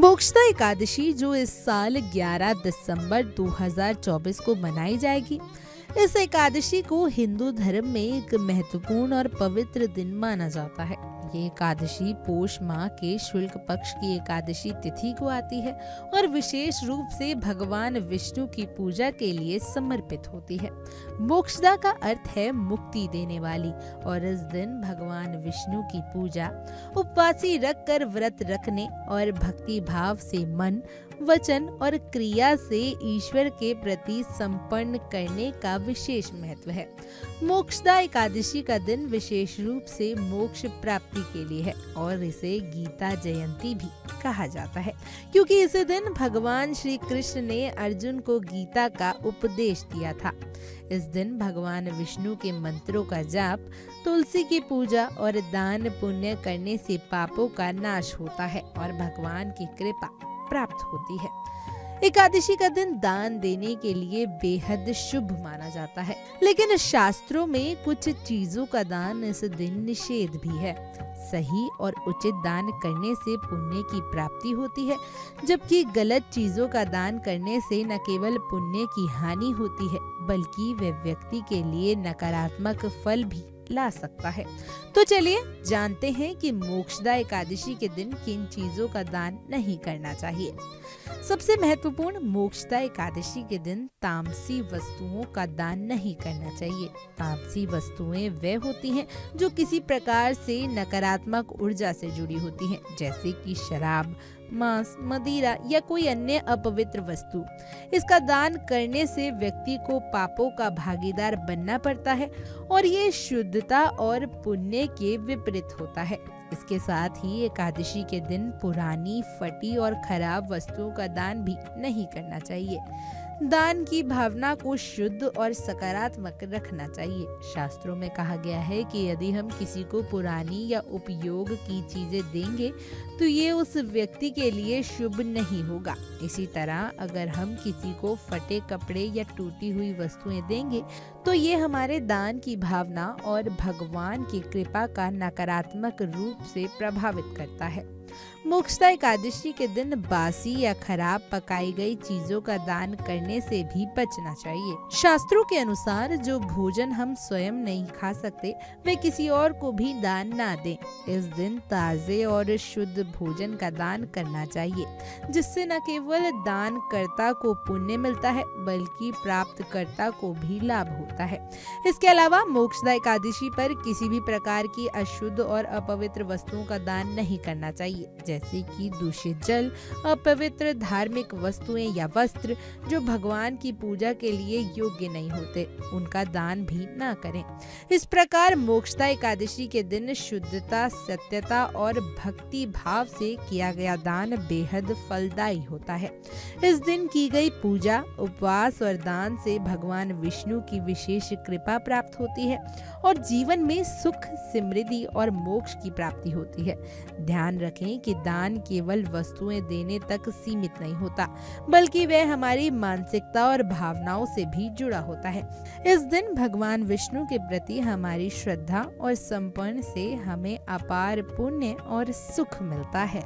मोक्षदा एकादशी जो इस साल 11 दिसंबर 2024 को मनाई जाएगी। इस एकादशी को हिंदू धर्म में एक महत्वपूर्ण और पवित्र दिन माना जाता है। ये एकादशी पोष माह के शुक्ल पक्ष की एकादशी तिथि को आती है और विशेष रूप से भगवान विष्णु की पूजा के लिए समर्पित होती है। मोक्षदा का अर्थ है मुक्ति देने वाली और इस दिन भगवान विष्णु की पूजा उपवासी रखकर व्रत रखने और भक्ति भाव से मन, वचन और क्रिया से ईश्वर के प्रति समर्पण करने का विशेष महत्व है। मोक्षदा एकादशी का दिन विशेष रूप से मोक्ष प्राप्ति के लिए है और इसे गीता जयंती भी कहा जाता है, क्योंकि इसी दिन भगवान श्री कृष्ण ने अर्जुन को गीता का उपदेश दिया था। इस दिन भगवान विष्णु के मंत्रों का जाप, तुलसी की पूजा और दान पुण्य करने से पापों का नाश होता है और भगवान की कृपा प्राप्त होती है। एकादशी का दिन दान देने के लिए बेहद शुभ माना जाता है, लेकिन शास्त्रों में कुछ चीजों का दान इस दिन निषेध भी है। सही और उचित दान करने से पुण्य की प्राप्ति होती है, जबकि गलत चीजों का दान करने से न केवल पुण्य की हानि होती है, बल्कि वह व्यक्ति के लिए नकारात्मक फल भी ला सकता है। तो चलिए जानते हैं कि मोक्षदा एकादशी के दिन किन चीजों का दान नहीं करना चाहिए। सबसे महत्वपूर्ण, मोक्षदा एकादशी के दिन तामसी वस्तुओं का दान नहीं करना चाहिए। तामसी वस्तुएं वे होती हैं जो किसी प्रकार से नकारात्मक ऊर्जा से जुड़ी होती हैं, जैसे कि शराब, मांस, मदिरा या कोई अन्य अपवित्र वस्तु। इसका दान करने से व्यक्ति को पापों का भागीदार बनना पड़ता है और ये शुद्धता और पुण्य के विपरीत होता है। इसके साथ ही एकादशी के दिन पुरानी, फटी और खराब वस्तुओं का दान भी नहीं करना चाहिए। दान की भावना को शुद्ध और सकारात्मक रखना चाहिए। शास्त्रों में कहा गया है कि यदि हम किसी को पुरानी या उपयोग की चीजें देंगे तो ये उस व्यक्ति के लिए शुभ नहीं होगा। इसी तरह अगर हम किसी को फटे कपड़े या टूटी हुई वस्तुएं देंगे तो ये हमारे दान की भावना और भगवान की कृपा का नकारात्मक रूप से प्रभावित करता है। मोक्षदा एकादशी के दिन बासी या खराब पकाई गई चीजों का दान करने से भी बचना चाहिए। शास्त्रों के अनुसार जो भोजन हम स्वयं नहीं खा सकते वे किसी और को भी दान ना दें। इस दिन ताजे और शुद्ध भोजन का दान करना चाहिए, जिससे न केवल दानकर्ता को पुण्य मिलता है बल्कि प्राप्तकर्ता को भी लाभ होता है। इसके अलावा मोक्षदा एकादशी पर किसी भी प्रकार की अशुद्ध और अपवित्र वस्तुओं का दान नहीं करना चाहिए, जैसे कि दूषित जल, अपवित्र धार्मिक वस्तुएं या वस्त्र जो भगवान की पूजा के लिए योग्य नहीं होते, उनका दान भी ना करें। इस प्रकार मोक्षदा एकादशी के दिन शुद्धता, सत्यता और भक्ति भाव से किया गया दान बेहद फलदायी होता है। इस दिन की गई पूजा, उपवास और दान से भगवान विष्णु की विशेष कृपा प्राप्त होती है और जीवन में सुख, समृद्धि और मोक्ष की प्राप्ति होती है। ध्यान रखें कि दान केवल वस्तुएं देने तक सीमित नहीं होता, बल्कि वह हमारी मानसिकता और भावनाओं से भी जुड़ा होता है। इस दिन भगवान विष्णु के प्रति हमारी श्रद्धा और समर्पण से हमें अपार पुण्य और सुख मिलता है।